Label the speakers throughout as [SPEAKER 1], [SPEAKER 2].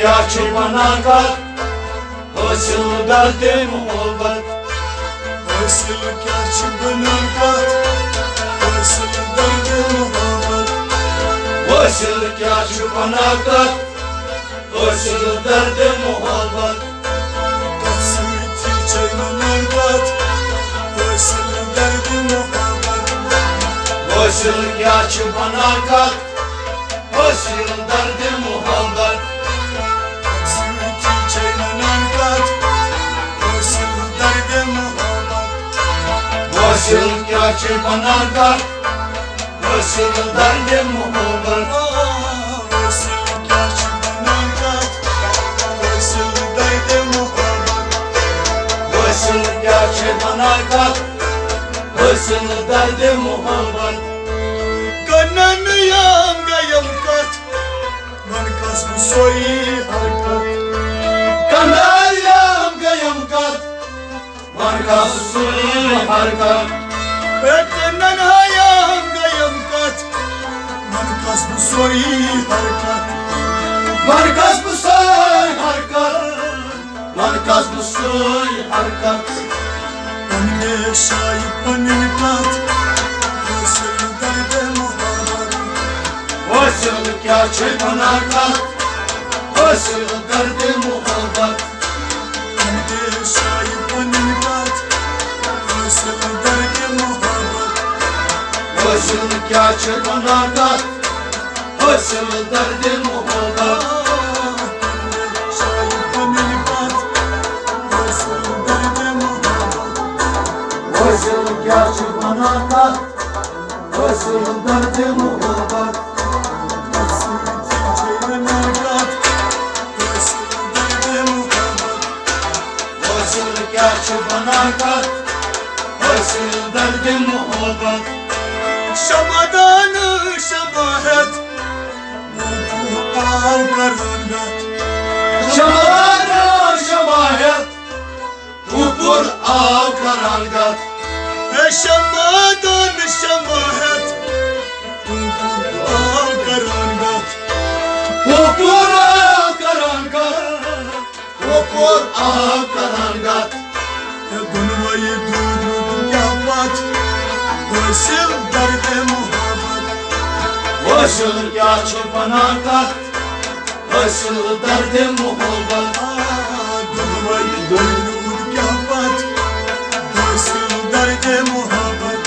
[SPEAKER 1] क्या बना कर हासिल दर्द मोहब्बत
[SPEAKER 2] हासिल क्या बना कर हासिल दर्द मोहब्बत
[SPEAKER 1] हासिल क्या बना कर हासिल दर्द मोहब्बत
[SPEAKER 2] कसरती चैनन कर हासिल दर्द मोहब्बत
[SPEAKER 1] हासिल क्या बना कर हासिल दर्द मोहब्बत
[SPEAKER 2] कसरती चैनन कर हासिल दर्द मोहब्बत
[SPEAKER 1] हासिल क्या बना कर हासिल दर्द मोहब्बत
[SPEAKER 2] हासिल क्या बना कर हासिल दर्द मोहब्बत
[SPEAKER 1] हासिल क्या बना कर हासिल दर्द मोहब्बत
[SPEAKER 2] कनन याम गयम कत मन कसम सोई हरकत
[SPEAKER 1] कनायाम गयम कत मन का सुई हरकत
[SPEAKER 2] कनन याम गयम कत मन कसम सोई हरकत
[SPEAKER 1] मन कसम सोई हरकत मन कसम सोई हरकत
[SPEAKER 2] पन्ने शाही पन्ने कत हासिल दर्द मोहब्बत
[SPEAKER 1] हासिल क्या बना कर हासिल दर्द मोहब्बत
[SPEAKER 2] पन्ने शाही पन्ने कत हासिल दर्द मोहब्बत
[SPEAKER 1] हासिल क्या बना कर हासिल दर्द मोहब्बत
[SPEAKER 2] शाही पन्ने कत हासिल दर्द मोहब्बत
[SPEAKER 1] हासिल क्या बना कर हासिल दर्द मोहब्बत
[SPEAKER 2] कसरती चैनन कर हासिल दर्द मोहब्बत
[SPEAKER 1] हासिल क्या बना कर हासिल दर्द मोहब्बत
[SPEAKER 2] शमादान शमाहत पार करंगत
[SPEAKER 1] शमाना शमायत ऊपर आव करांगत
[SPEAKER 2] शमादान शमाहत पार करंगत
[SPEAKER 1] ऊपर आव करांगत ऊपर आव करांगत
[SPEAKER 2] गुनवाई दूध क्या बात हासिल दर्द मोहब्बत
[SPEAKER 1] हासिल क्या बना कर हासिल दर्द मोहब्बत
[SPEAKER 2] गुनवाई दूध क्या बात हासिल दर्द मोहब्बत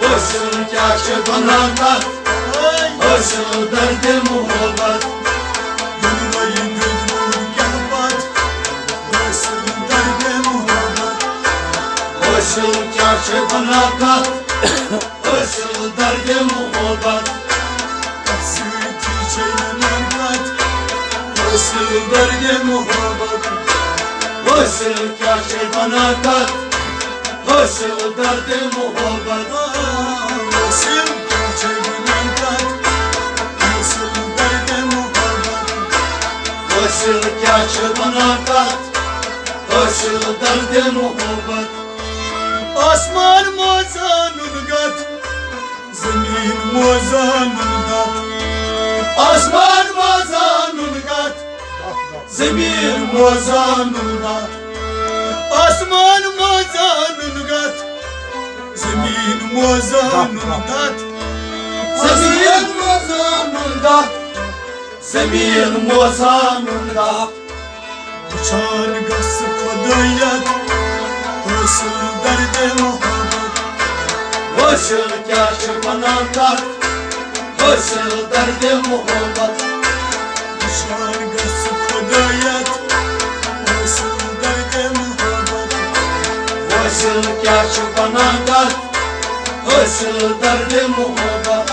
[SPEAKER 1] हासिल क्या बना कर हासिल दर्द मोहब्बत
[SPEAKER 2] गुनवाई दूध क्या बात हासिल दर्द मोहब्बत
[SPEAKER 1] हासिल क्या बना कर हासिल दर्द मोहब्बत
[SPEAKER 2] कसरती चैनन कर हासिल दर्द मोहब्बत
[SPEAKER 1] हासिल क्या बना कर हासिल दर्द मोहब्बत
[SPEAKER 2] हासिल क्या चैनन कर हासिल दर्द मोहब्बत
[SPEAKER 1] हासिल क्या बना कर हासिल दर्द मोहब्बत
[SPEAKER 2] आसमान मोजानुन गत जमीन मोजानुन गत
[SPEAKER 1] आसमान मोजानुन गत ज़मीन मोजानुन गत
[SPEAKER 2] आसमान मोजानुन गत जमीन मोजानुन गत
[SPEAKER 1] ज़मीन मोजानुन गत ज़मीन मोजानुन गत
[SPEAKER 2] वुछान गस खुदायत हासिल दर्द मोहब्बत
[SPEAKER 1] हासिल क्या बना कर हासिल दर्द मोहब्बत
[SPEAKER 2] वुछान गस खुदायत हासिल दर्द मोहब्बत
[SPEAKER 1] हासिल क्या बना कर हासिल दर्द मोहब्बत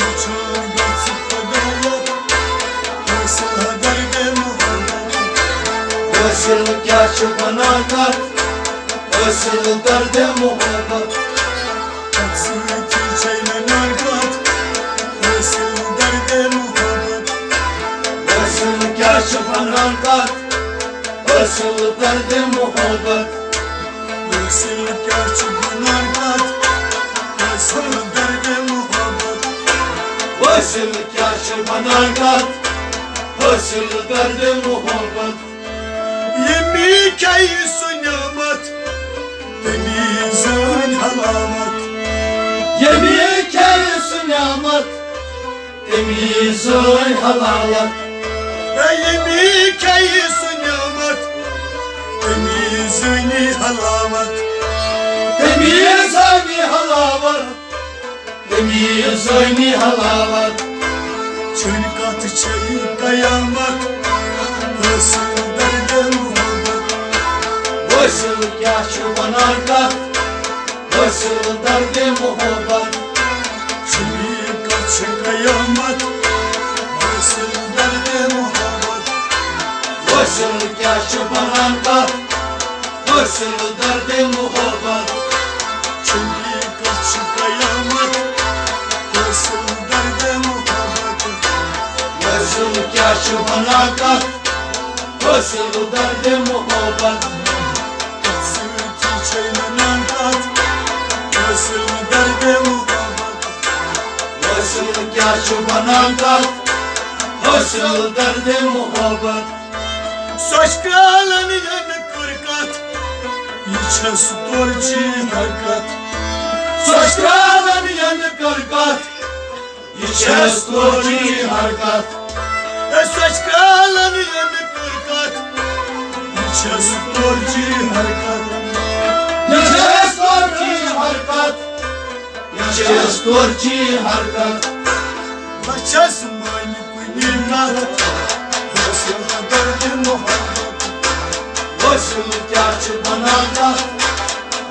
[SPEAKER 2] वुछान गस खुदायत हासिल दर्द मोहब्बत
[SPEAKER 1] हासिल क्या बना कर हासिल दर्द मोहब्बत
[SPEAKER 2] कसरती चैनन कर हासिल दर्द मोहब्बत
[SPEAKER 1] हासिल क्या बना कर हासिल दर्द मोहब्बत
[SPEAKER 2] हासिल क्या बना कर हासिल दर्द मोहब्बत
[SPEAKER 1] हासिल क्या बना कर Hasıl derde muhabbet
[SPEAKER 2] Yemi kayısı nimet Denizin halamet
[SPEAKER 1] Yemeğe kârısı nimet Temizin halalet
[SPEAKER 2] Yemi kayısı nimet Denizin halamet
[SPEAKER 1] Temizin halalet Temizin halalet
[SPEAKER 2] Çönkat çayı kayamet Hasıl derde muhabbet
[SPEAKER 1] Hasıl yaşıvan arkat Hasıl derde muhabbet
[SPEAKER 2] Çönkat çayı kayamet Hasıl derde muhabbet
[SPEAKER 1] Hasıl yaşıvan arkat Hasıl derde muhabbet
[SPEAKER 2] Çönkat çayı kayamet Hasıl derde muhabbet
[SPEAKER 1] Hasıl yaşıvan arkat Hasıl derde muhabbet
[SPEAKER 2] Sütü çaylanan kat Hasıl derde muhabbet
[SPEAKER 1] Hasıl yaşıvan arkat Hasıl derde muhabbet
[SPEAKER 2] Saç kalanı yanı kırkat İçes dorci harkat
[SPEAKER 1] Saçların yanı karkat İçes torci harkat
[SPEAKER 2] Saç kalanı yanı kırkat İçes dorci harkat
[SPEAKER 1] İçes torci harkat İçes torci harkat
[SPEAKER 2] Aças mani kunikat Hasıl derde muhabbet
[SPEAKER 1] Hasıl yaşıvan arkat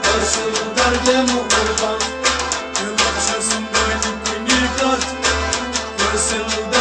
[SPEAKER 1] Hasıl derde muhabbet
[SPEAKER 2] Aças mani kunikat Hasıl